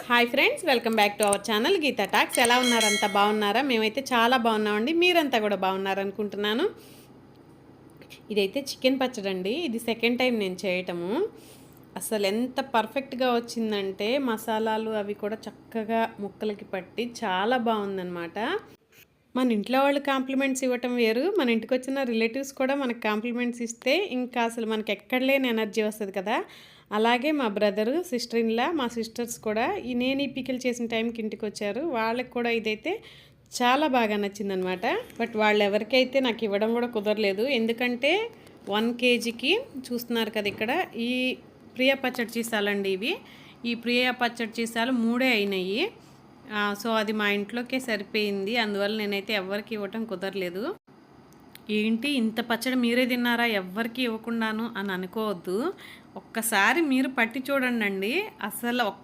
Hi friends, welcome back to our channel Geetha talks. ఎలా ఉన్నారంతా బాగున్నారా? మేమైతే చాలా బాగున్నామండి. మీరంతా కూడా బాగున్నారనుకుంటున్నాను. ఇదైతే చికెన్ పచ్చడి అండి. ఇది సెకండ్ టైం నేను చేయటము. అసలు ఎంత పర్ఫెక్ట్గా వచ్చిందంటే మసాలాలు అవి కూడా చక్కగా ముక్కలకి పట్టి చాలా బాగుందన్నమాట. మన ఇంట్లో వాళ్ళు కాంప్లిమెంట్స్ ఇవ్వటం వేరు, మన ఇంటికి వచ్చిన రిలేటివ్స్ కూడా మనకు కాంప్లిమెంట్స్ ఇస్తే ఇంకా అసలు మనకి ఎక్కడ లేని ఎనర్జీ వస్తుంది కదా. అలాగే మా బ్రదరు, సిస్టర్ ఇన్లా, మా సిస్టర్స్ కూడా నేను ఈ పికిల్ చేసిన టైంకి ఇంటికి వచ్చారు. వాళ్ళకి కూడా ఇదైతే చాలా బాగా నచ్చిందనమాట. బట్ వాళ్ళు ఎవరికైతే నాకు ఇవ్వడం కూడా కుదరలేదు. ఎందుకంటే 1 కేజీకి చూస్తున్నారు కదా ఇక్కడ ఈ ప్రియా పచ్చడి చీసాలండి ఇవి. ఈ ప్రియా పచ్చడి చీసాలు 3 అయినాయి. సో అది మా ఇంట్లోకే సరిపోయింది. అందువల్ల నేనైతే ఎవ్వరికి ఇవ్వటం కుదరలేదు. ఏంటి ఇంత పచ్చడి మీరే తిన్నారా ఎవ్వరికి ఇవ్వకుండాను అని అనుకోవద్దు. ఒక్కసారి మీరు పట్టి చూడండి. అసలు